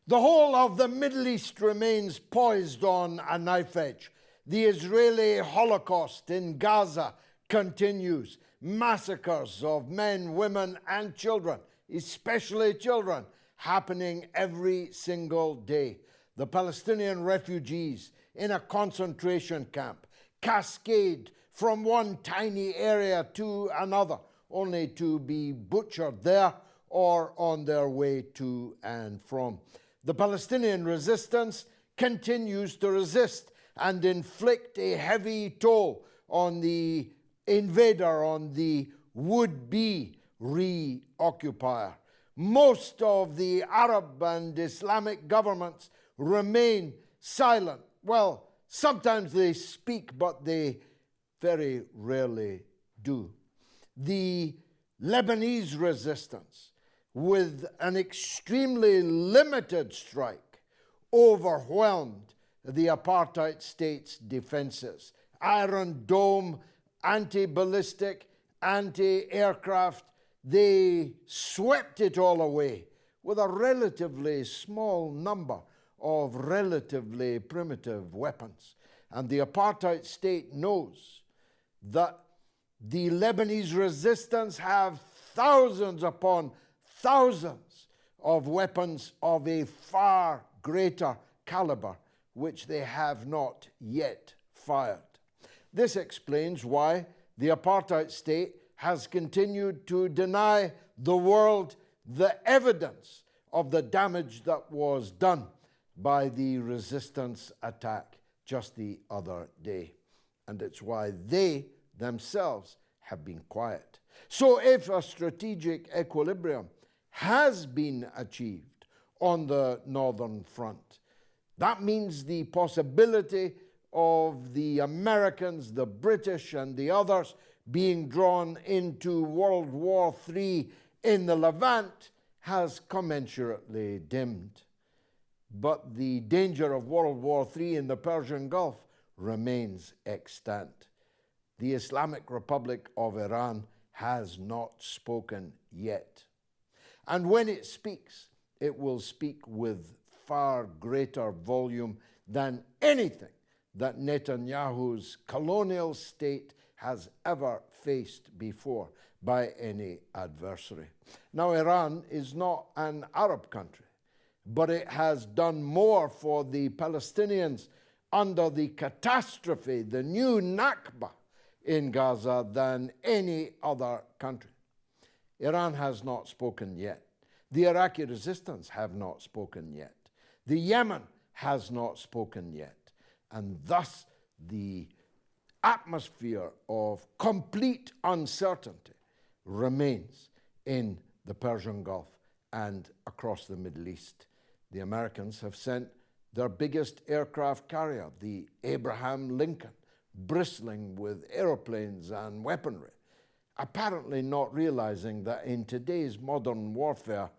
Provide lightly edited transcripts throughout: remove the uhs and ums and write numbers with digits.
The whole of the Middle East remains poised on a knife edge. The Israeli Holocaust in Gaza continues. Massacres of men, women, and children, especially children, happening every single day. The Palestinian refugees in a concentration camp cascade from one tiny area to another, only to be butchered there or on their way to and from. The Palestinian resistance continues to resist and inflict a heavy toll on the invader, on the would-be reoccupier. Most of the Arab and Islamic governments remain silent. Well, sometimes they speak, but they very rarely do. The Lebanese resistance, with an extremely limited strike, overwhelmed the apartheid state's defenses. Iron Dome, anti-ballistic, anti-aircraft, they swept it all away with a relatively small number of relatively primitive weapons. And the apartheid state knows that the Lebanese resistance have thousands upon thousands of weapons of a far greater caliber, which they have not yet fired. This explains why the apartheid state has continued to deny the world the evidence of the damage that was done by the resistance attack just the other day. And it's why they themselves have been quiet. So if a strategic equilibrium has been achieved on the northern front, that means the possibility of the Americans, the British, and the others being drawn into World War III in the Levant has commensurately dimmed. But the danger of World War III in the Persian Gulf remains extant. The Islamic Republic of Iran has not spoken yet. And when it speaks, it will speak with far greater volume than anything that Netanyahu's colonial state has ever faced before by any adversary. Now, Iran is not an Arab country, but it has done more for the Palestinians under the catastrophe, the new Nakba in Gaza, than any other country. Iran has not spoken yet. The Iraqi resistance have not spoken yet. The Yemen has not spoken yet. And thus the atmosphere of complete uncertainty remains in the Persian Gulf and across the Middle East. The Americans have sent their biggest aircraft carrier, the Abraham Lincoln, bristling with aeroplanes and weaponry, apparently not realizing that in today's modern warfare,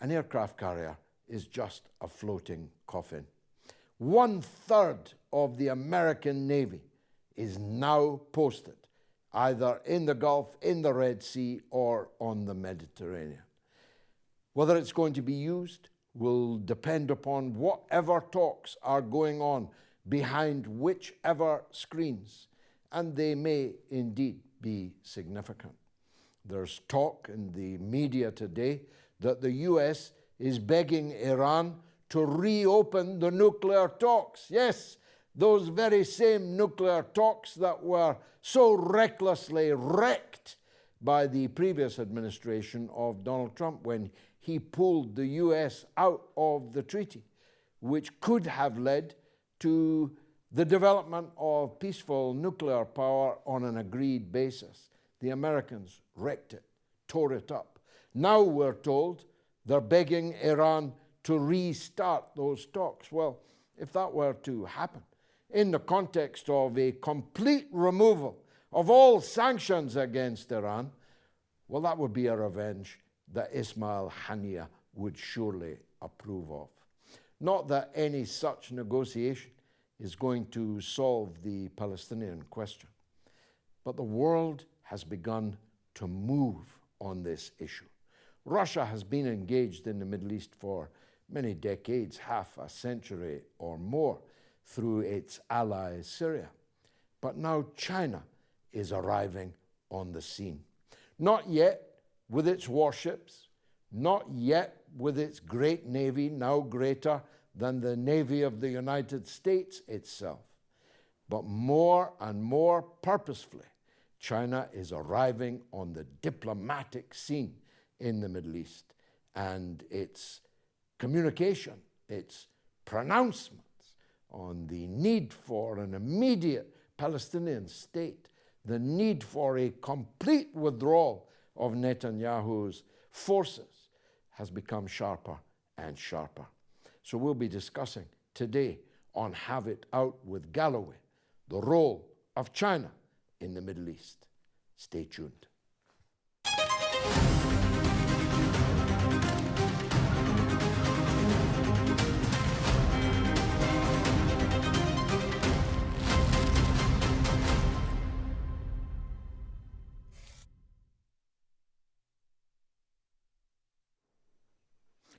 an aircraft carrier is just a floating coffin. 1/3 of the American Navy is now posted either in the Gulf, in the Red Sea, or on the Mediterranean. Whether it's going to be used will depend upon whatever talks are going on behind whichever screens, and they may indeed be significant. There's talk in the media today that the US is begging Iran to reopen the nuclear talks. Yes, those very same nuclear talks that were so recklessly wrecked by the previous administration of Donald Trump when he pulled the US out of the treaty, which could have led to the development of peaceful nuclear power on an agreed basis. The Americans wrecked it, tore it up. Now we're told they're begging Iran to restart those talks. Well, if that were to happen, in the context of a complete removal of all sanctions against Iran, well, that would be a revenge that Ismail Haniyeh would surely approve of. Not that any such negotiation is going to solve the Palestinian question, but the world has begun to move on this issue. Russia has been engaged in the Middle East for many decades, half a century or more, through its ally Syria. But now China is arriving on the scene. Not yet with its warships, not yet with its great navy, now greater than the Navy of the United States itself, but more and more purposefully, China is arriving on the diplomatic scene in the Middle East, and its communication, its pronouncements on the need for an immediate Palestinian state, the need for a complete withdrawal of Netanyahu's forces has become sharper and sharper. So we'll be discussing today on Have It Out with Galloway, the role of China in the Middle East. Stay tuned.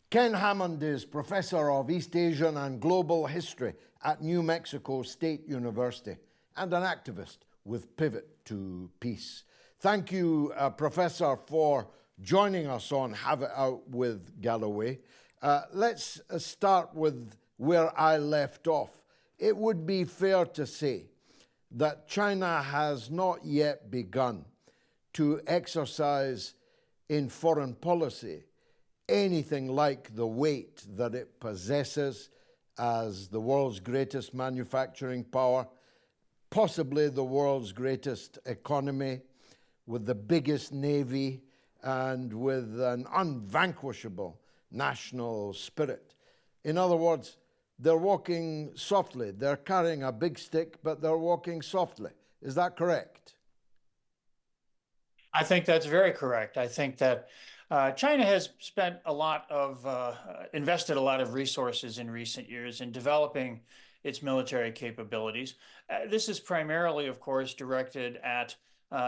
Ken Hammond is Professor of East Asian and Global History at New Mexico State University and an activist with Pivot to Peace. Thank you, Professor, for joining us on Have It Out with Galloway. Let's start with where I left off. It would be fair to say that China has not yet begun to exercise in foreign policy anything like the weight that it possesses as the world's greatest manufacturing power, possibly the world's greatest economy, with the biggest navy, and with an unvanquishable national spirit. In other words, they're walking softly. They're carrying a big stick, but they're walking softly. Is that correct? I think that's very correct. I think that China has invested a lot of resources in recent years in developing its military capabilities. This is primarily, of course, directed at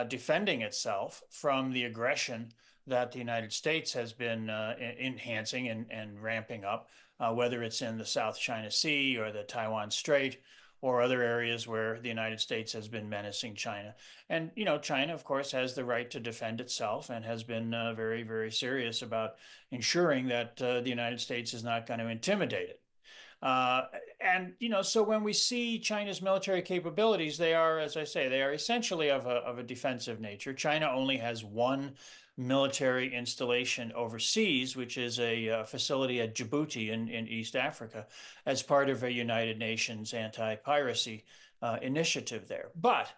defending itself from the aggression that the United States has been enhancing and ramping up, whether it's in the South China Sea or the Taiwan Strait, or other areas where the United States has been menacing China. And, China, of course, has the right to defend itself and has been very, very serious about ensuring that the United States is not going to intimidate it. So when we see China's military capabilities, they are, as I say, they are essentially of a defensive nature. China only has one military installation overseas, which is a facility at Djibouti in East Africa, as part of a United Nations anti-piracy initiative there. But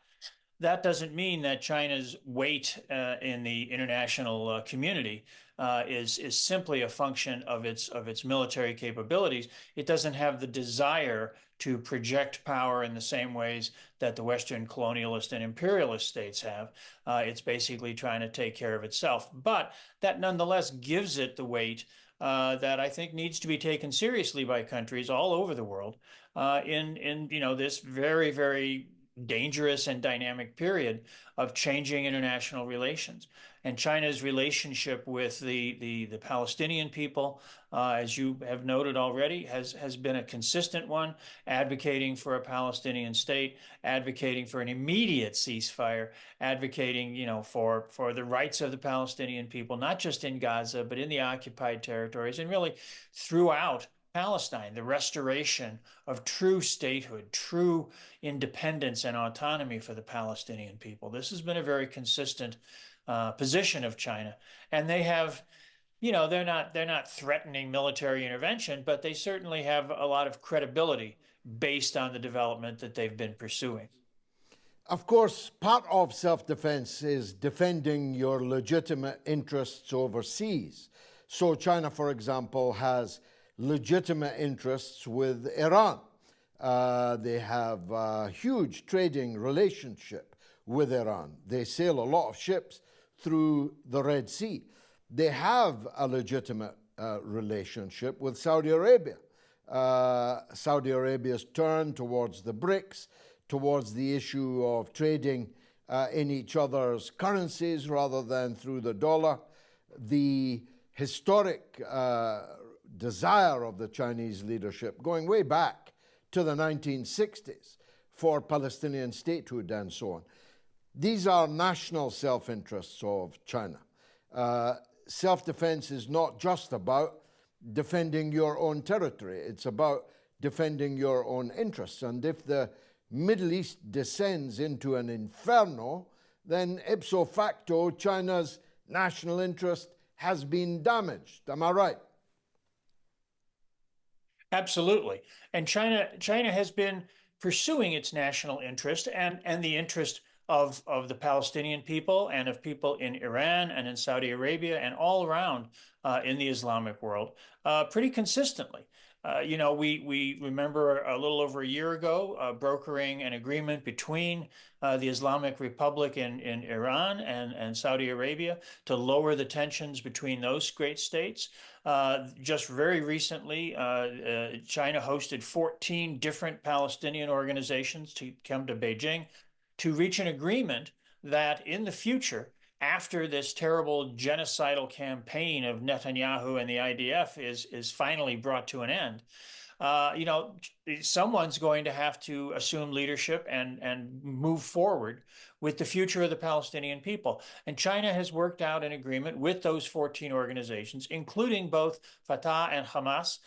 that doesn't mean that China's weight in the international community is simply a function of its military capabilities. It doesn't have the desire to project power in the same ways that the Western colonialist and imperialist states have. It's basically trying to take care of itself. But that nonetheless gives it the weight that I think needs to be taken seriously by countries all over the world in this very, very dangerous and dynamic period of changing international relations. And China's relationship with the Palestinian people, as you have noted already, has been a consistent one, advocating for a Palestinian state, advocating for an immediate ceasefire, advocating, for the rights of the Palestinian people, not just in Gaza, but in the occupied territories, and really throughout Palestine, the restoration of true statehood, true independence and autonomy for the Palestinian people. This has been a very consistent position of China, and they have, they're not threatening military intervention, but they certainly have a lot of credibility based on the development that they've been pursuing. Of course, part of self-defense is defending your legitimate interests overseas. So China, for example, has legitimate interests with Iran. They have a huge trading relationship with Iran. They sail a lot of ships through the Red Sea. They have a legitimate relationship with Saudi Arabia. Saudi Arabia's turn towards the BRICS, towards the issue of trading in each other's currencies rather than through the dollar. The historic desire of the Chinese leadership, going way back to the 1960s, for Palestinian statehood and so on. These are national self-interests of China. Self-defense is not just about defending your own territory. It's about defending your own interests. And if the Middle East descends into an inferno, then ipso facto, China's national interest has been damaged. Am I right? Absolutely. And China has been pursuing its national interest and the interest of the Palestinian people and of people in Iran and in Saudi Arabia and all around in the Islamic world pretty consistently. We remember a little over a year ago brokering an agreement between the Islamic Republic in Iran and Saudi Arabia to lower the tensions between those great states. Just very recently, China hosted 14 different Palestinian organizations to come to Beijing to reach an agreement that in the future, after this terrible genocidal campaign of Netanyahu and the IDF is finally brought to an end, someone's going to have to assume leadership and move forward with the future of the Palestinian people. And China has worked out an agreement with those 14 organizations, including both Fatah and Hamas,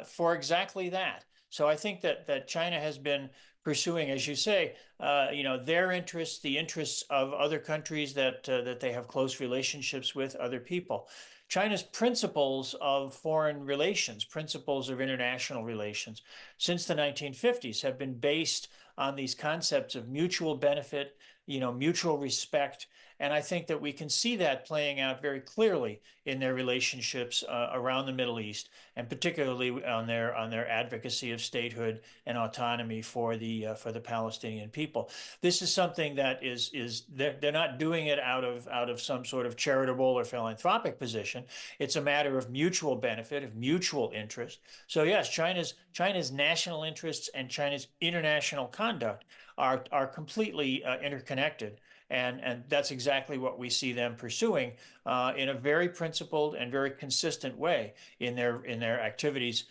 for exactly that. So I think that China has been pursuing, as you say, their interests, the interests of other countries that they have close relationships with, other people. China's principles of foreign relations, principles of international relations, since the 1950s have been based on these concepts of mutual benefit, mutual respect. And I think that we can see that playing out very clearly in their relationships around the Middle East, and particularly on their advocacy of statehood and autonomy for the Palestinian people. This is something that they're not doing it out of some sort of charitable or philanthropic position. It's a matter of mutual benefit, of mutual interest. So yes, China's national interests and China's international conduct are completely interconnected. And that's exactly what we see them pursuing in a very principled and very consistent way in their activities,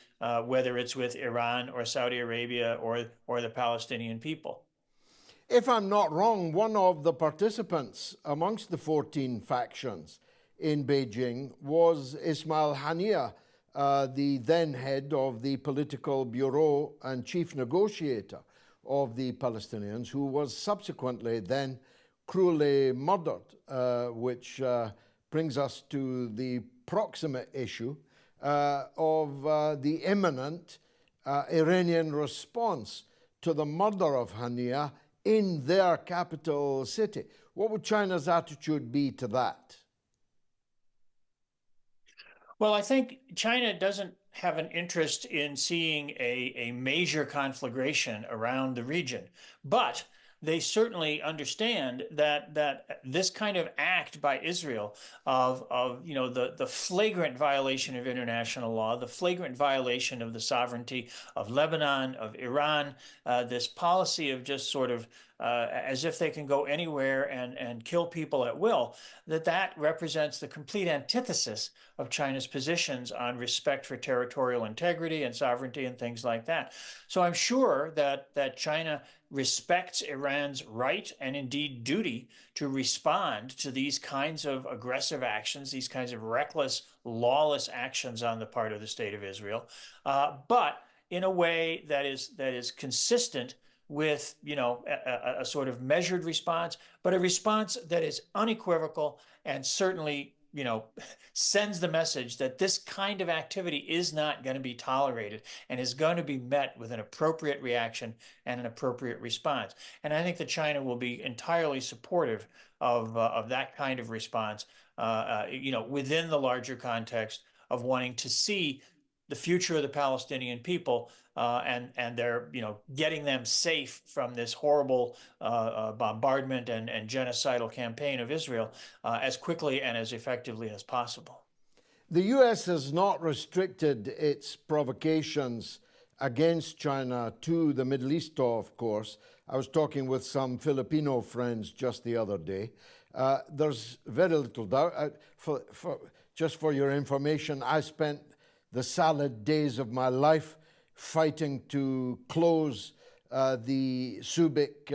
whether it's with Iran or Saudi Arabia or the Palestinian people. If I'm not wrong, one of the participants amongst the 14 factions in Beijing was Ismail Haniyeh, the then head of the political bureau and chief negotiator of the Palestinians, who was subsequently then cruelly murdered, which brings us to the proximate issue of the imminent Iranian response to the murder of Haniyeh in their capital city. What would China's attitude be to that? Well, I think China doesn't have an interest in seeing a major conflagration around the region, but they certainly understand that this kind of act by Israel of the flagrant violation of international law, the flagrant violation of the sovereignty of Lebanon, of Iran, this policy of just sort of as if they can go anywhere and kill people at will, that represents the complete antithesis of China's positions on respect for territorial integrity and sovereignty and things like that. So I'm sure that China respects Iran's right and indeed duty to respond to these kinds of aggressive actions, these kinds of reckless, lawless actions on the part of the State of Israel, but in a way that is consistent with a sort of measured response, but a response that is unequivocal and certainly sends the message that this kind of activity is not going to be tolerated and is going to be met with an appropriate reaction and an appropriate response. And I think that China will be entirely supportive of that kind of response, within the larger context of wanting to see the future of the Palestinian people and they're getting them safe from this horrible bombardment and genocidal campaign of Israel as quickly and as effectively as possible. The U.S. has not restricted its provocations against China to the Middle East, of course. I was talking with some Filipino friends just the other day. There's very little doubt. Just for your information, I spent the salad days of my life fighting to close the Subic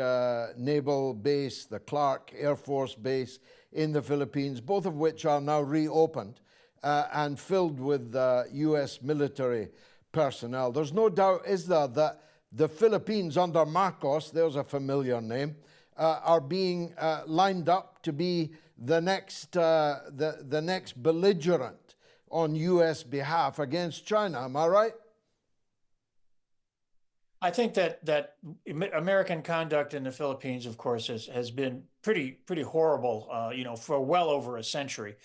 Naval Base, the Clark Air Force Base in the Philippines, both of which are now reopened and filled with US military personnel. There's no doubt, is there, that the Philippines under Marcos, there's a familiar name, are being lined up to be the next belligerent on US behalf against China. Am I right? I think that American conduct in the Philippines, of course, has been pretty horrible, for well over a century.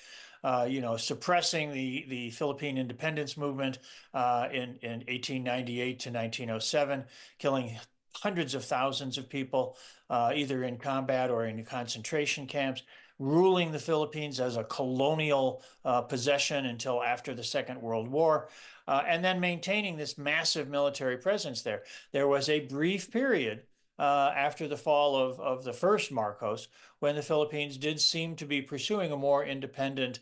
Suppressing the Philippine independence movement in 1898 to 1907, killing hundreds of thousands of people, either in combat or in concentration camps, ruling the Philippines as a colonial possession until after the Second World War, and then maintaining this massive military presence there. There was a brief period after the fall of the first Marcos, when the Philippines did seem to be pursuing a more independent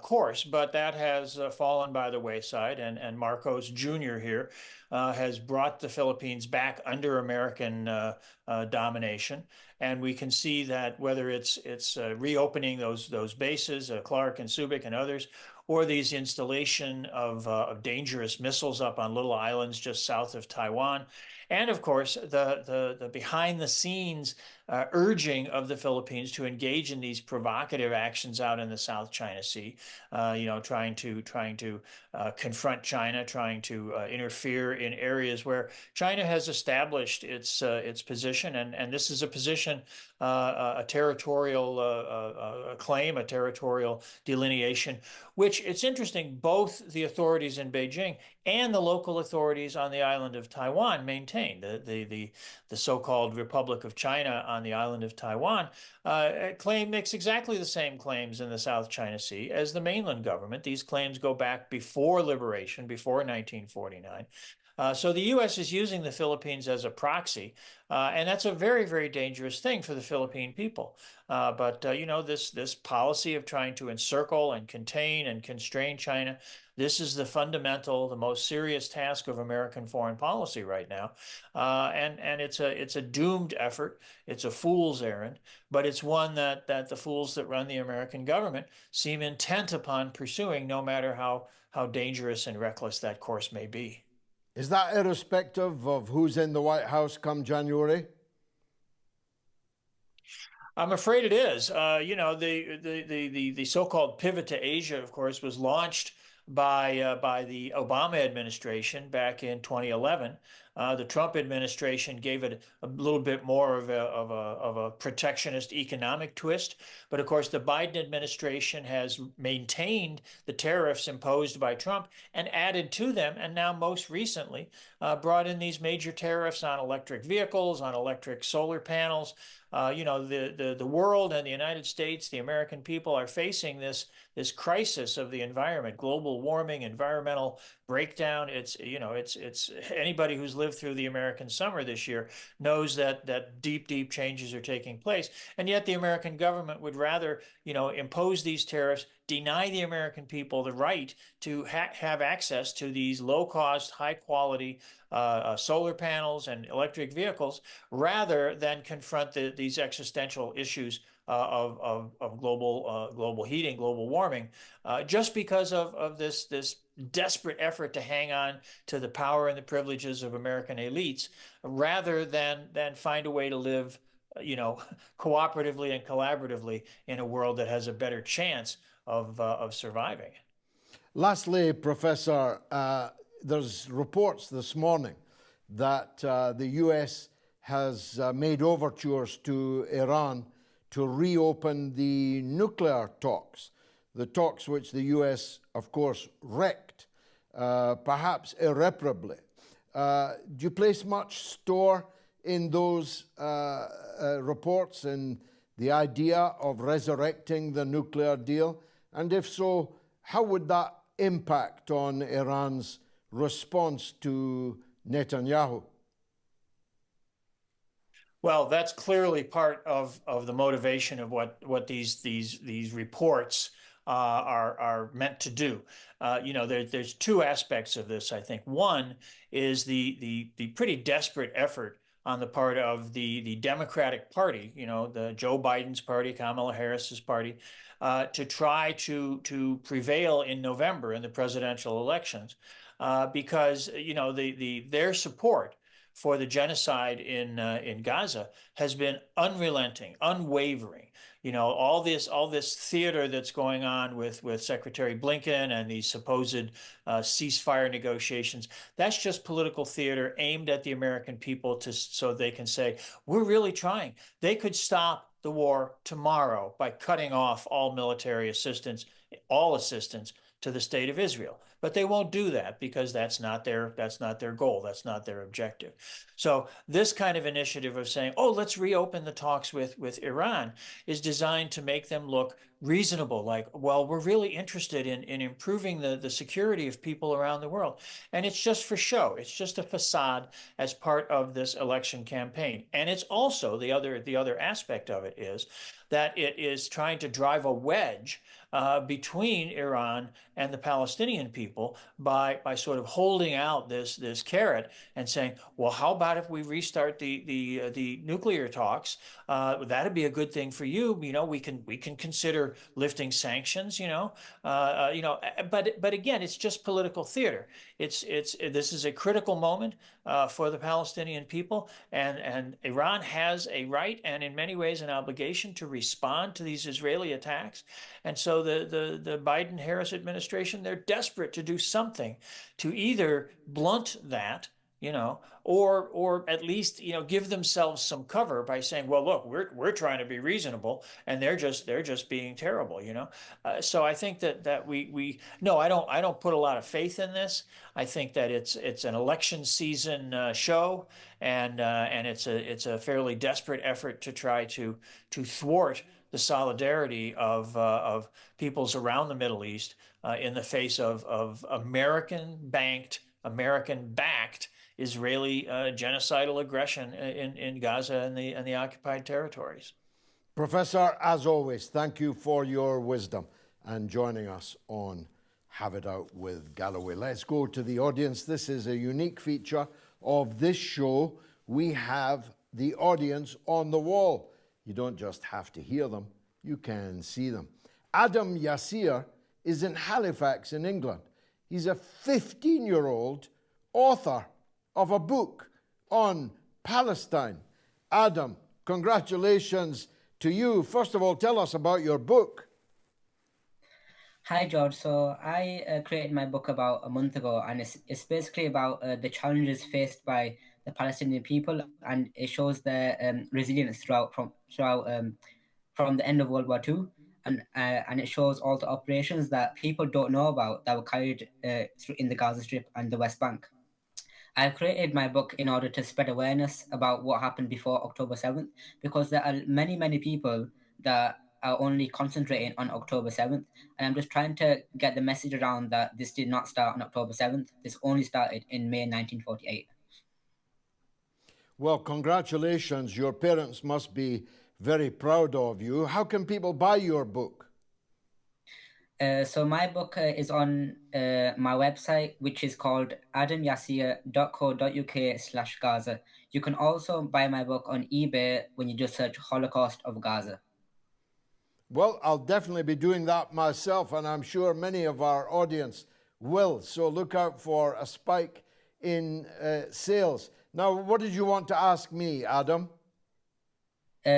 course, but that has fallen by the wayside. And Marcos Jr. here has brought the Philippines back under American domination. And we can see that whether it's reopening those bases, Clark and Subic and others, or these installation of dangerous missiles up on little islands just south of Taiwan. And of course, the behind the scenes urging of the Philippines to engage in these provocative actions out in the South China Sea, trying to confront China, trying to interfere in areas where China has established its position, and this is a position, a territorial claim, a territorial delineation, which it's interesting, both the authorities in Beijing and the local authorities on the island of Taiwan maintain. The so-called Republic of China on the island of Taiwan makes exactly the same claims in the South China Sea as the mainland government. These claims go back before liberation, before 1949. So the U.S. is using the Philippines as a proxy, and that's a very, very dangerous thing for the Philippine people. But this policy of trying to encircle and contain and constrain China, this is the fundamental, the most serious task of American foreign policy right now, and it's a doomed effort. It's a fool's errand, but it's one that the fools that run the American government seem intent upon pursuing, no matter how dangerous and reckless that course may be. Is that irrespective of who's in the White House come January? I'm afraid it is. The so-called pivot to Asia, of course, was launched by the Obama administration back in 2011. The Trump administration gave it a little bit more of a protectionist economic twist. But of course, the Biden administration has maintained the tariffs imposed by Trump and added to them, and now most recently brought in these major tariffs on electric vehicles, on electric solar panels. The world and the United States, the American people are facing this crisis of the environment, global warming, environmental breakdown. It's anybody who's lived through the American summer this year knows that deep changes are taking place. And yet the American government would rather, impose these tariffs, deny the American people the right to have access to these low-cost, high-quality solar panels and electric vehicles, rather than confront these existential issues of global heating, global warming, just because of this desperate effort to hang on to the power and the privileges of American elites, rather than find a way to live, cooperatively and collaboratively in a world that has a better chance of surviving. Lastly, Professor, there's reports this morning that the US has made overtures to Iran to reopen the nuclear talks, the talks which the US, of course, wrecked, perhaps irreparably. Do you place much store in those reports and the idea of resurrecting the nuclear deal? And if so, how would that impact on Iran's response to Netanyahu? Well, that's clearly part of the motivation of what these reports are meant to do. There's two aspects of this, I think. One is the pretty desperate effort on the part of the Democratic Party, the Joe Biden's party, Kamala Harris's party, to try to prevail in November in the presidential elections, because their support for the genocide in Gaza has been unrelenting, unwavering. All this theater that's going on with Secretary Blinken and these supposed ceasefire negotiations, that's just political theater aimed at the American people so they can say, we're really trying. They could stop the war tomorrow by cutting off all military assistance, all assistance to the state of Israel. But they won't do that because that's not their goal. That's not their objective. So this kind of initiative of saying, oh, let's reopen the talks with Iran is designed to make them look reasonable, like, well, we're really interested in improving the security of people around the world. And it's just for show. It's just a facade as part of this election campaign. And it's also the other aspect of it is that it is trying to drive a wedge between Iran and the Palestinian people by sort of holding out this carrot and saying, well, how about if we restart the nuclear talks? That'd be a good thing for you. We can consider lifting sanctions. But again, it's just political theater. This is a critical moment for the Palestinian people, and Iran has a right and in many ways an obligation to respond to these Israeli attacks. And so the Biden-Harris administration, they're desperate to do something to either blunt that, or at least, give themselves some cover by saying, well, look, we're trying to be reasonable, and they're just being terrible, So I think that no, I don't put a lot of faith in this. I think that it's an election season show, and it's a fairly desperate effort to try to thwart the solidarity of peoples around the Middle East in the face of American-backed Israeli genocidal aggression in Gaza and the occupied territories. Professor, as always, thank you for your wisdom and joining us on Have It Out with Galloway. Let's go to the audience. This is a unique feature of this show. We have the audience on the wall. You don't just have to hear them, you can see them. Adam Yassir is in Halifax in England. He's a 15-year-old author of a book on Palestine. Adam, congratulations to you. First of all, tell us about your book. Hi, George. So I created my book about a month ago, and it's basically about the challenges faced by the Palestinian people, and it shows their resilience throughout from the end of World War II, and it shows all the operations that people don't know about that were carried in the Gaza Strip and the West Bank. I've created my book in order to spread awareness about what happened before October 7th, because there are many, many people that are only concentrating on October 7th. And I'm just trying to get the message around that this did not start on October 7th. This only started in May 1948. Well, congratulations. Your parents must be very proud of you. How can people buy your book? So my book is on my website, which is called adamyassir.co.uk/Gaza. You can also buy my book on eBay when you just search Holocaust of Gaza. Well, I'll definitely be doing that myself, and I'm sure many of our audience will. So look out for a spike in sales. Now, what did you want to ask me, Adam?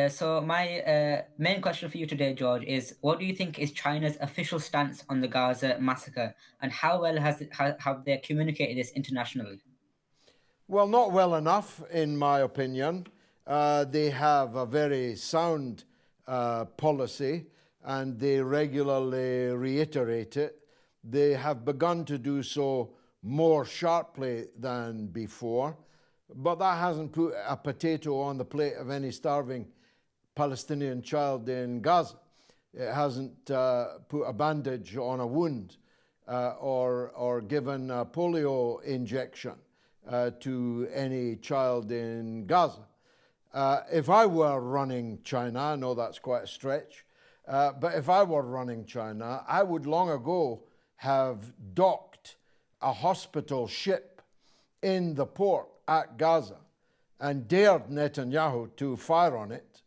So my main question for you today, George, is what do you think is China's official stance on the Gaza massacre, and how well have they communicated this internationally? Well, not well enough, in my opinion. They have a very sound policy, and they regularly reiterate it. They have begun to do so more sharply than before, but that hasn't put a potato on the plate of any starving Palestinian child in Gaza. It hasn't put a bandage on a wound or given a polio injection to any child in Gaza. If I were running China, I know that's quite a stretch, But if I were running China, I would long ago have docked a hospital ship in the port at Gaza and dared Netanyahu to fire on it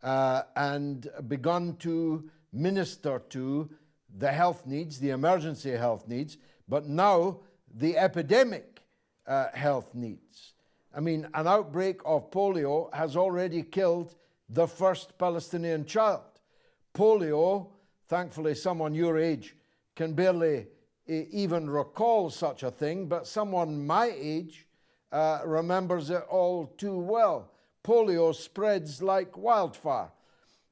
and begun to minister to the health needs, the emergency health needs, but now the epidemic health needs. I mean, an outbreak of polio has already killed the first Palestinian child. Polio, thankfully someone your age can barely even recall such a thing, but someone my age remembers it all too well. Polio spreads like wildfire.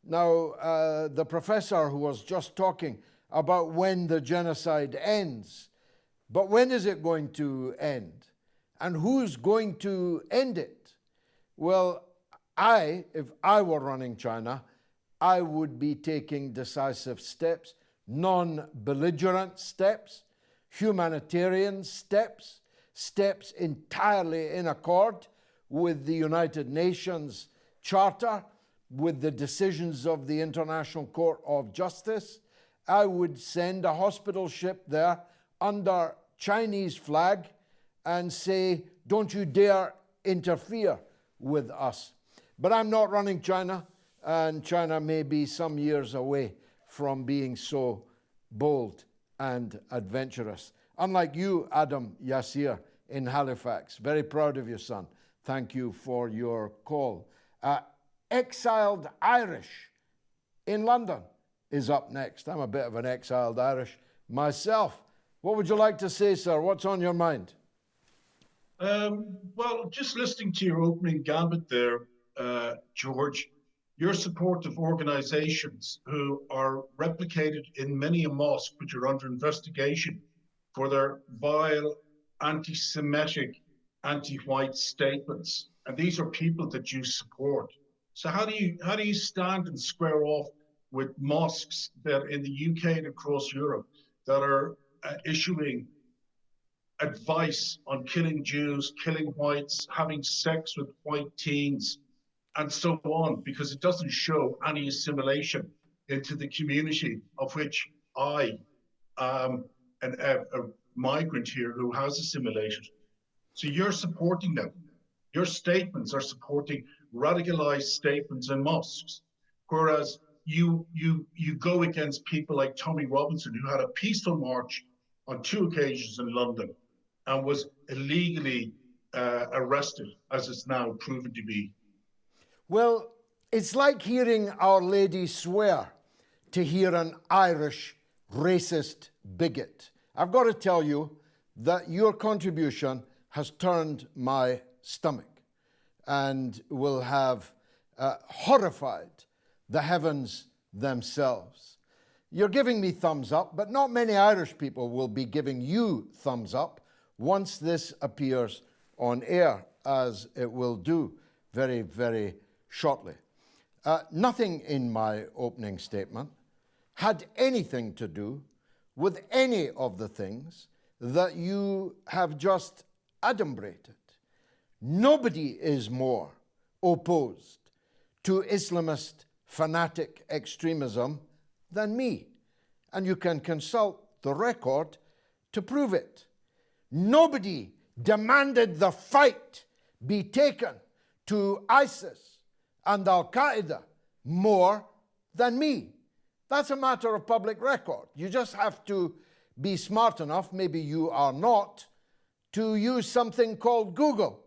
Now, the professor who was just talking about when the genocide ends, but when is it going to end? And who's going to end it? Well, if I were running China, I would be taking decisive steps, non-belligerent steps, humanitarian steps, steps entirely in accord with the United Nations Charter, with the decisions of the International Court of Justice. I would send a hospital ship there under Chinese flag and say, don't you dare interfere with us. But I'm not running China, and China may be some years away from being so bold and adventurous. Unlike you, Adam Yassir in Halifax. Very proud of you, son. Thank you for your call. Exiled Irish in London is up next. I'm a bit of an exiled Irish myself. What would you like to say, sir? What's on your mind? Well, just listening to your opening gambit there, George, your support of organizations who are replicated in many a mosque which are under investigation for their vile, anti-Semitic, anti-white statements. And these are people that you support. So how do you stand and square off with mosques that in the UK and across Europe that are issuing advice on killing Jews, killing whites, having sex with white teens, and so on, because it doesn't show any assimilation into the community of which I am a migrant here who has assimilated. So you're supporting them. Your statements are supporting radicalized statements in mosques, whereas you go against people like Tommy Robinson, who had a peaceful march on 2 occasions in London and was illegally arrested, as it's now proven to be. Well, it's like hearing Our Lady swear to hear an Irish racist bigot. I've got to tell you that your contribution has turned my stomach and will have horrified the heavens themselves. You're giving me thumbs up, but not many Irish people will be giving you thumbs up once this appears on air, as it will do very, very shortly. Nothing in my opening statement had anything to do with any of the things that you have just adumbrated. Nobody is more opposed to Islamist fanatic extremism than me, and you can consult the record to prove it. Nobody demanded the fight be taken to ISIS and Al-Qaeda more than me. That's a matter of public record. You just have to be smart enough, maybe you are not, to use something called Google,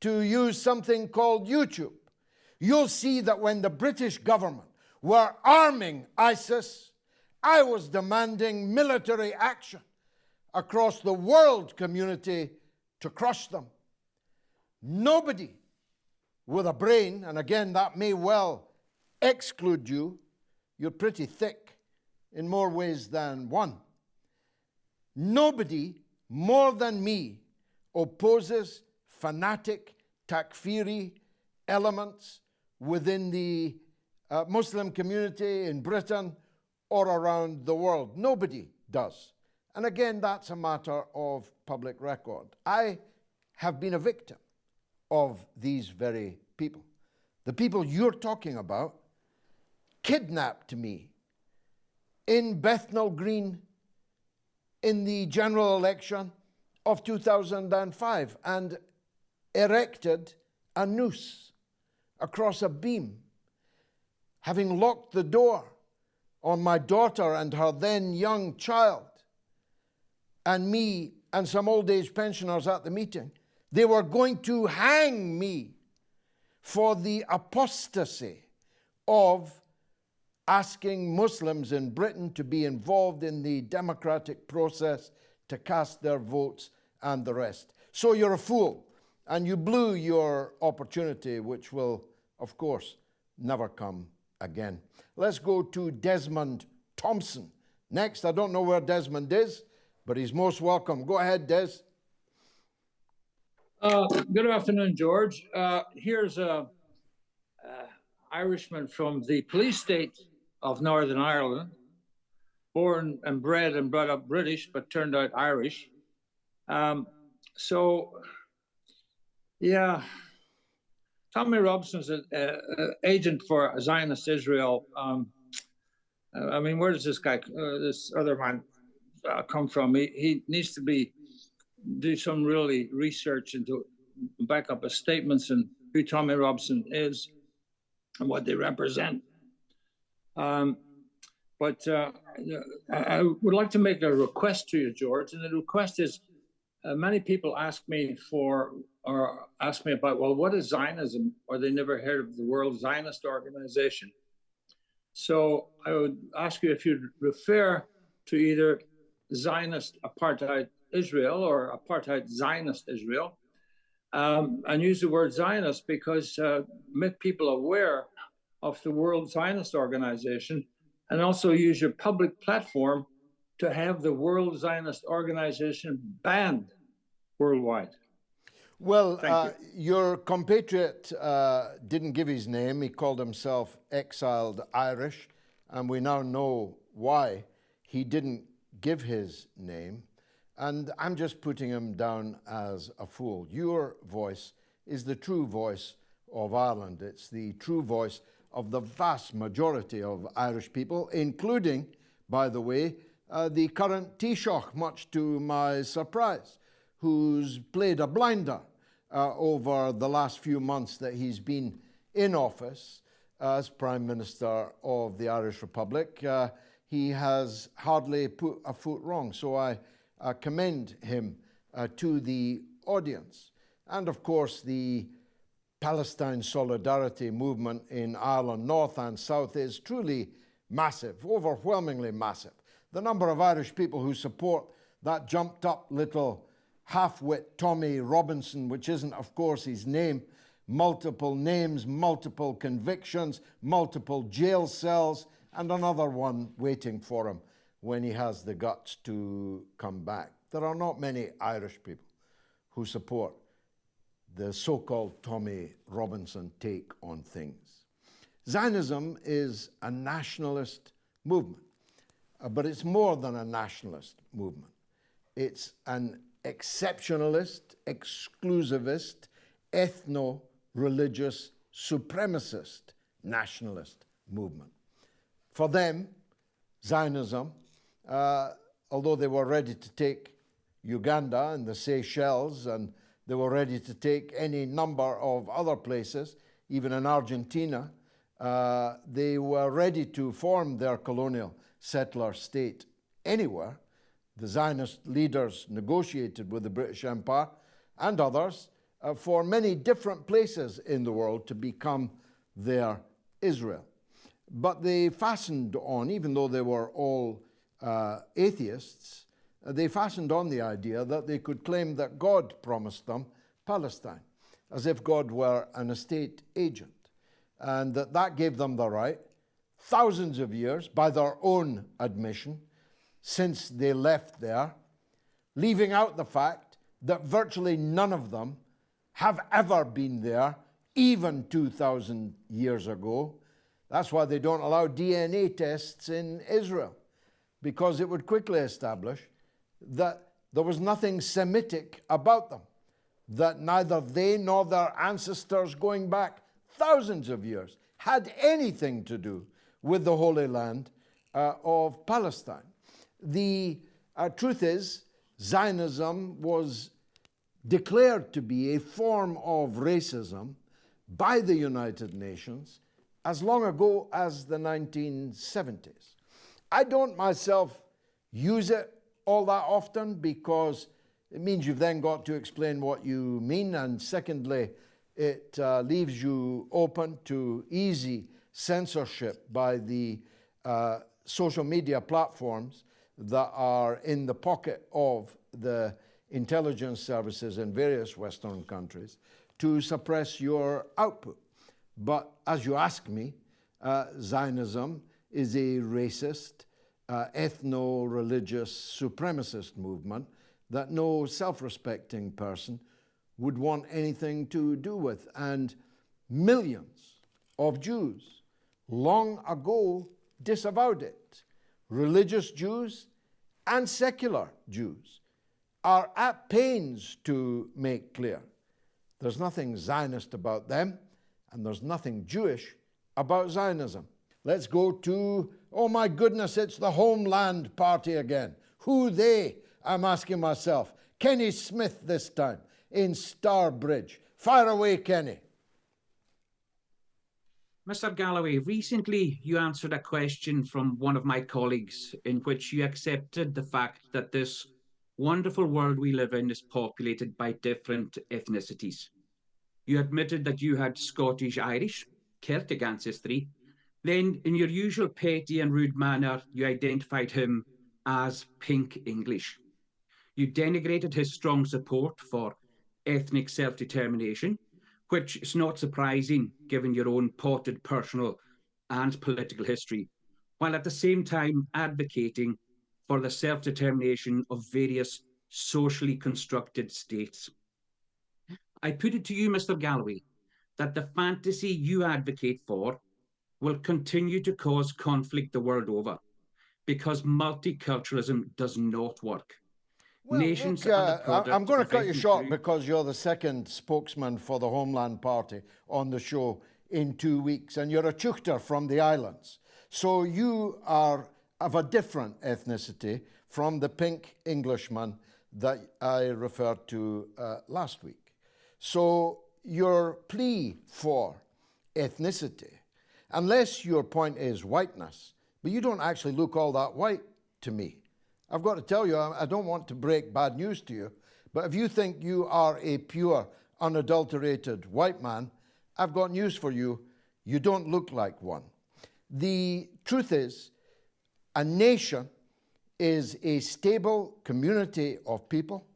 to use something called YouTube. You'll see that when the British government were arming ISIS, I was demanding military action across the world community to crush them. Nobody with a brain, and again, that may well exclude you, you're pretty thick in more ways than one. Nobody more than me opposes fanatic takfiri elements within the Muslim community in Britain or around the world. Nobody does. And again, that's a matter of public record. I have been a victim of these very people. The people you're talking about kidnapped me in Bethnal Green in the general election of 2005 and erected a noose across a beam, having locked the door on my daughter and her then young child, and me and some old age pensioners at the meeting. They were going to hang me for the apostasy of asking Muslims in Britain to be involved in the democratic process to cast their votes and the rest. So you're a fool, and you blew your opportunity, which will, of course, never come again. Let's go to Desmond Thompson next. I don't know where Desmond is, but he's most welcome. Go ahead, Des. Good afternoon, George. Here's a Irishman from the police state of Northern Ireland, born and bred and brought up British, but turned out Irish. Tommy Robson's an agent for Zionist Israel. I mean, where does this guy, this other man, come from? He needs to do some really research into back up his statements and who Tommy Robson is and what they represent. I would like to make a request to you, George, and the request is many people ask me about, well, what is Zionism? Or they never heard of the World Zionist Organization. So I would ask you if you'd refer to either Zionist apartheid Israel or apartheid Zionist Israel, and use the word Zionist because make people aware of the World Zionist Organization, and also use your public platform to have the World Zionist Organization banned worldwide. Well, your compatriot didn't give his name. He called himself Exiled Irish, and we now know why he didn't give his name. And I'm just putting him down as a fool. Your voice is the true voice of Ireland. It's the true voice of the vast majority of Irish people, including, by the way, the current Taoiseach, much to my surprise, who's played a blinder over the last few months that he's been in office as Prime Minister of the Irish Republic. He has hardly put a foot wrong, so I commend him to the audience. And of course, the Palestine solidarity movement in Ireland, north and south, is truly massive, overwhelmingly massive. The number of Irish people who support that jumped up little half-wit Tommy Robinson, which isn't, of course, his name, multiple names, multiple convictions, multiple jail cells, and another one waiting for him when he has the guts to come back. There are not many Irish people who support the so-called Tommy Robinson take on things. Zionism is a nationalist movement, but it's more than a nationalist movement. It's an exceptionalist, exclusivist, ethno-religious, supremacist nationalist movement. For them, Zionism, although they were ready to take Uganda and the Seychelles, and they were ready to take any number of other places, even in Argentina, they were ready to form their colonial settler state anywhere. The Zionist leaders negotiated with the British Empire and others for many different places in the world to become their Israel. But they fastened on, even though they were all atheists, they fastened on the idea that they could claim that God promised them Palestine, as if God were an estate agent, and that gave them the right, thousands of years, by their own admission, since they left there, leaving out the fact that virtually none of them have ever been there, even 2,000 years ago. That's why they don't allow DNA tests in Israel, because it would quickly establish that there was nothing Semitic about them, that neither they nor their ancestors going back thousands of years had anything to do with the Holy Land of Palestine. The truth is, Zionism was declared to be a form of racism by the United Nations as long ago as the 1970s. I don't myself use it all that often because it means you've then got to explain what you mean, and secondly, it leaves you open to easy censorship by the social media platforms that are in the pocket of the intelligence services in various Western countries to suppress your output. But as you ask me, Zionism is a racist, ethno-religious supremacist movement that no self-respecting person would want anything to do with. And millions of Jews long ago disavowed it. Religious Jews and secular Jews are at pains to make clear there's nothing Zionist about them, and there's nothing Jewish about Zionism. Let's go to, oh my goodness, it's the Homeland Party again. Who they? I'm asking myself. Kenny Smith this time in Starbridge. Fire away, Kenny. Mr. Galloway, recently you answered a question from one of my colleagues in which you accepted the fact that this wonderful world we live in is populated by different ethnicities. You admitted that you had Scottish, Irish, Celtic ancestry. Then, in your usual petty and rude manner, you identified him as Pink English. You denigrated his strong support for ethnic self-determination, which is not surprising given your own potted personal and political history, while at the same time advocating for the self-determination of various socially constructed states. I put it to you, Mr. Galloway, that the fantasy you advocate for will continue to cause conflict the world over because multiculturalism does not work. Well, Nations look, are the product I'm going to of cut you ethnic short groups. because you're the second spokesman for the Homeland Party on the show in 2 weeks, and you're a Chuchter from the islands. So you are of a different ethnicity from the Pink Englishman that I referred to last week. So your plea for ethnicity, unless your point is whiteness, but you don't actually look all that white to me. I've got to tell you, I don't want to break bad news to you, but if you think you are a pure, unadulterated white man, I've got news for you. You don't look like one. The truth is, a nation is a stable community of people,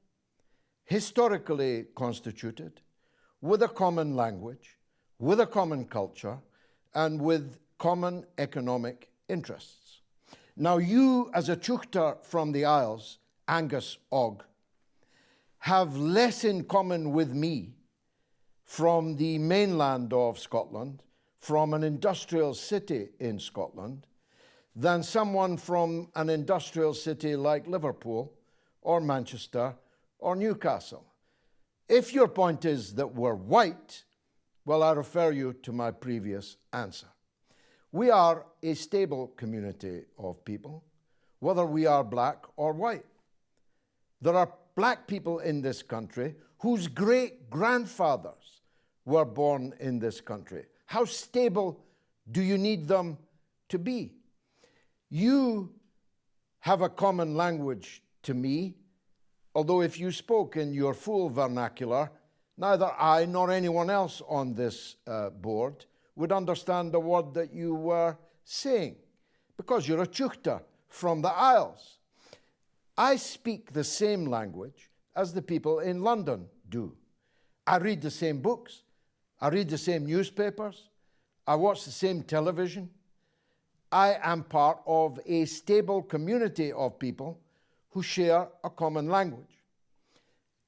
historically constituted, with a common language, with a common culture, and with common economic interests. Now you, as a Chuchter from the Isles, Angus Og, have less in common with me from the mainland of Scotland, from an industrial city in Scotland, than someone from an industrial city like Liverpool or Manchester or Newcastle. If your point is that we're white, well, I refer you to my previous answer. We are a stable community of people, whether we are black or white. There are black people in this country whose great-grandfathers were born in this country. How stable do you need them to be? You have a common language to me, although if you spoke in your full vernacular, neither I nor anyone else on this board would understand the word that you were saying, because you're a Chuchter from the Isles. I speak the same language as the people in London do. I read the same books. I read the same newspapers. I watch the same television. I am part of a stable community of people who share a common language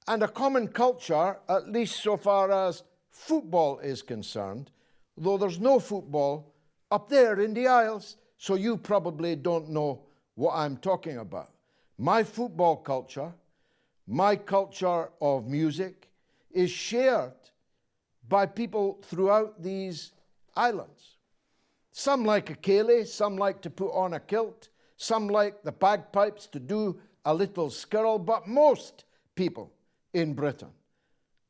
and a common culture, at least so far as football is concerned, though there's no football up there in the Isles, so you probably don't know what I'm talking about. My football culture, my culture of music, is shared by people throughout these islands. Some like a ceilidh, some like to put on a kilt, some like the bagpipes to do a little skirl, but most people in Britain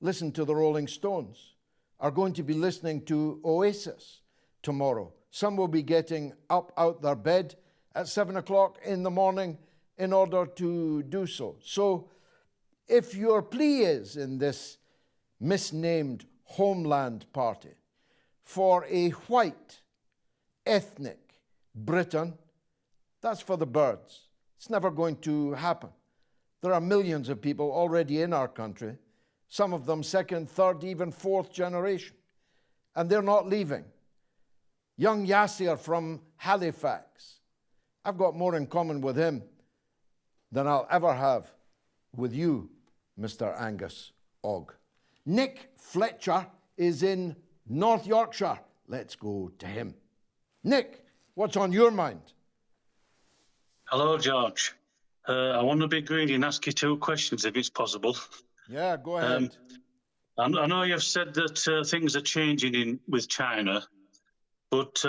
listen to the Rolling Stones, are going to be listening to Oasis tomorrow. Some will be getting up out their bed at 7 o'clock in the morning in order to do so. So if your plea is in this misnamed Homeland Party for a white, ethnic Britain, that's for the birds. It's never going to happen. There are millions of people already in our country, some of them second, third, even fourth generation, and they're not leaving. Young Yasser from Halifax, I've got more in common with him than I'll ever have with you, Mr. Angus Ogg. Nick Fletcher is in North Yorkshire. Let's go to him. Nick, what's on your mind? Hello, George. I want to be greedy and ask you two questions, if it's possible. Yeah, go ahead. I know you've said that things are changing with China, but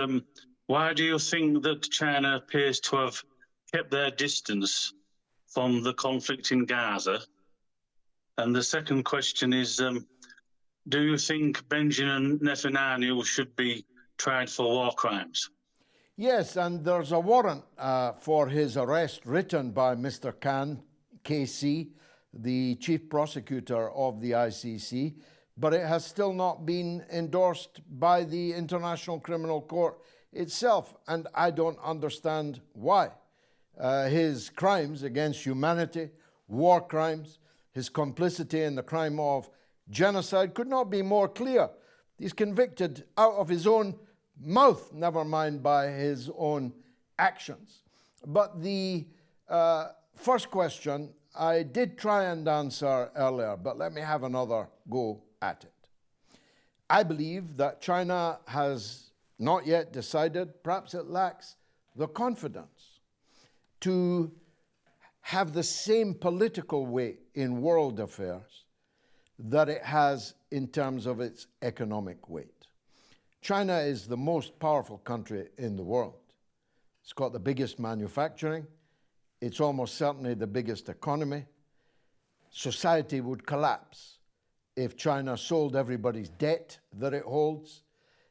why do you think that China appears to have kept their distance from the conflict in Gaza? And the second question is, do you think Benjamin Netanyahu should be tried for war crimes? Yes, and there's a warrant for his arrest written by Mr. Khan, KC, the chief prosecutor of the ICC, but it has still not been endorsed by the International Criminal Court itself, and I don't understand why. His crimes against humanity, war crimes, his complicity in the crime of genocide could not be more clear. He's convicted out of his own mouth, never mind by his own actions. But the first question I did try and answer earlier, but let me have another go at it. I believe that China has not yet decided, perhaps it lacks the confidence to have the same political weight in world affairs that it has in terms of its economic weight. China is the most powerful country in the world. It's got the biggest manufacturing. It's almost certainly the biggest economy. Society would collapse if China sold everybody's debt that it holds,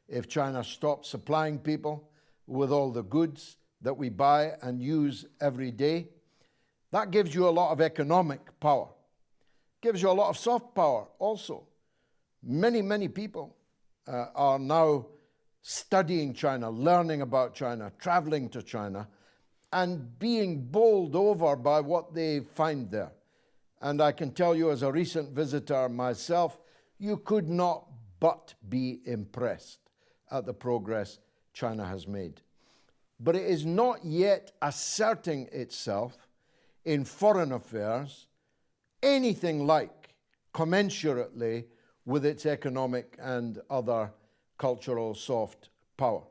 if China stopped supplying people with all the goods that we buy and use every day. That gives you a lot of economic power. Gives you a lot of soft power also. Many, many people are now studying China, learning about China, traveling to China, and being bowled over by what they find there. And I can tell you, as a recent visitor myself, you could not but be impressed at the progress China has made. But it is not yet asserting itself in foreign affairs anything like commensurately with its economic and other cultural soft power.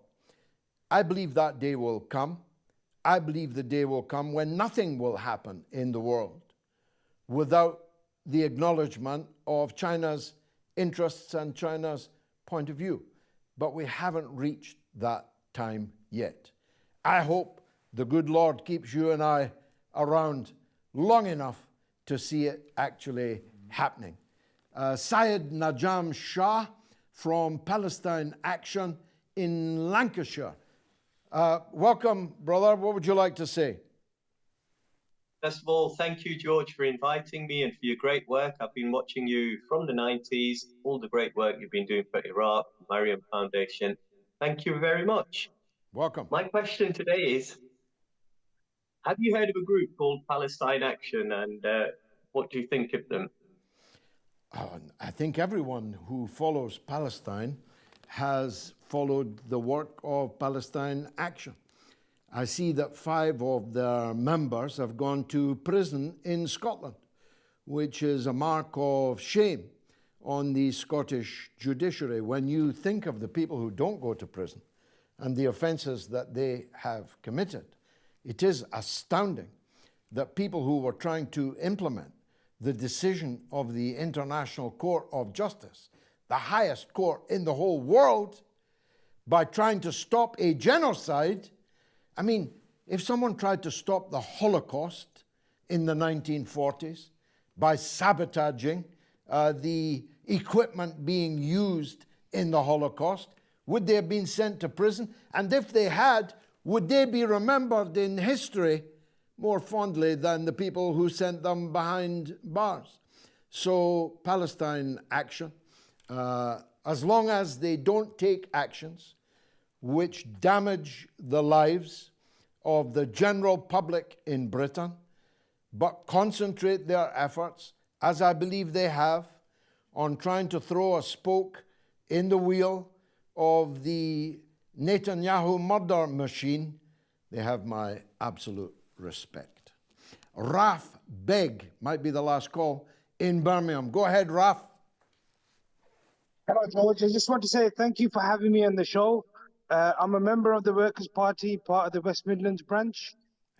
I believe that day will come. I believe the day will come when nothing will happen in the world without the acknowledgement of China's interests and China's point of view. But we haven't reached that time yet. I hope the good Lord keeps you and I around long enough to see it actually happening. Syed Najam Shah from Palestine Action in Lancashire. Welcome, brother. What would you like to say? First of all, thank you, George, for inviting me and for your great work. I've been watching you from the 90s, all the great work you've been doing for Iraq, Mariam Foundation. Thank you very much. Welcome. My question today is, have you heard of a group called Palestine Action, and what do you think of them? I think everyone who follows Palestine has followed the work of Palestine Action. I see that 5 of their members have gone to prison in Scotland, which is a mark of shame on the Scottish judiciary when you think of the people who don't go to prison and the offences that they have committed. It is astounding that people who were trying to implement the decision of the International Court of Justice, the highest court in the whole world, by trying to stop a genocide. I mean, if someone tried to stop the Holocaust in the 1940s by sabotaging the equipment being used in the Holocaust, would they have been sent to prison? And if they had, would they be remembered in history more fondly than the people who sent them behind bars? So Palestine action, as long as they don't take actions which damage the lives of the general public in Britain, but concentrate their efforts, as I believe they have, on trying to throw a spoke in the wheel of the Netanyahu murder machine, they have my absolute respect. Raf Beg might be the last call in Birmingham. Go ahead, Raf. Hello, George. I just want to say thank you for having me on the show. I'm a member of the Workers' Party, part of the West Midlands branch.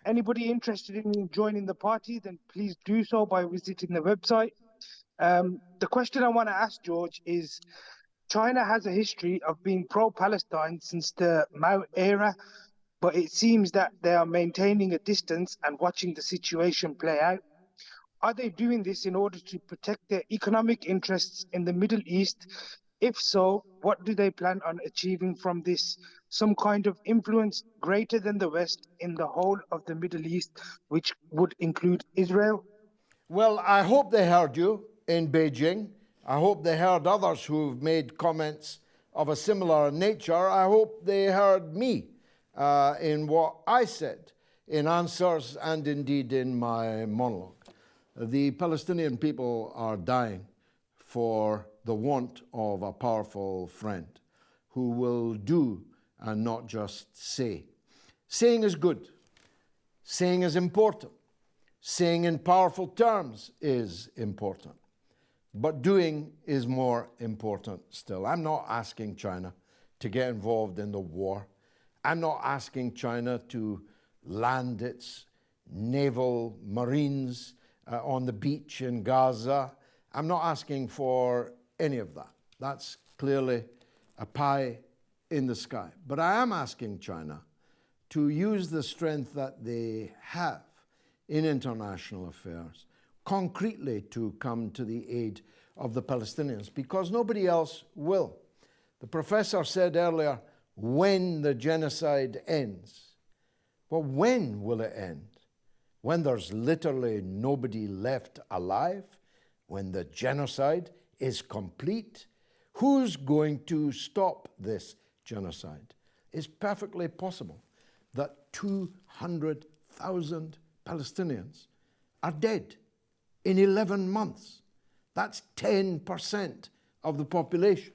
Anybody interested in joining the party, then please do so by visiting the website. The question I want to ask, George, is China has a history of being pro-Palestine since the Mao era, but it seems that they are maintaining a distance and watching the situation play out. Are they doing this in order to protect their economic interests in the Middle East? If so, what do they plan on achieving from this? Some kind of influence greater than the West in the whole of the Middle East, which would include Israel? Well, I hope they heard you in Beijing. I hope they heard others who've made comments of a similar nature. I hope they heard me in what I said in answers and indeed in my monologue. The Palestinian people are dying for the want of a powerful friend who will do and not just say. Saying is good. Saying is important. Saying in powerful terms is important. But doing is more important still. I'm not asking China to get involved in the war. I'm not asking China to land its naval marines on the beach in Gaza. I'm not asking for any of that. That's clearly a pie in the sky. But I am asking China to use the strength that they have in international affairs concretely to come to the aid of the Palestinians, because nobody else will. The professor said earlier, when the genocide ends. Well, when will it end? When there's literally nobody left alive? When the genocide is complete? Who's going to stop this genocide? It's perfectly possible that 200,000 Palestinians are dead in 11 months. That's 10% of the population.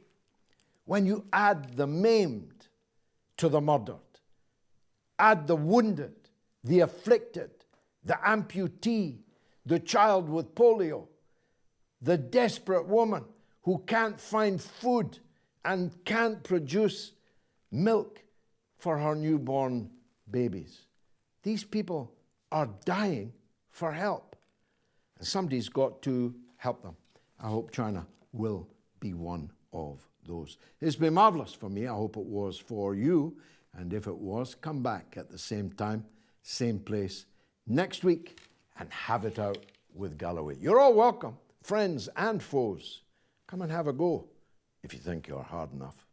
When you add the maimed to the murdered, add the wounded, the afflicted, the amputee, the child with polio, the desperate woman who can't find food and can't produce milk for her newborn babies. These people are dying for help. And somebody's got to help them. I hope China will be one of those. It's been marvelous for me. I hope it was for you. And if it was, come back at the same time, same place next week and have it out with Galloway. You're all welcome, friends and foes. Come and have a go if you think you're hard enough.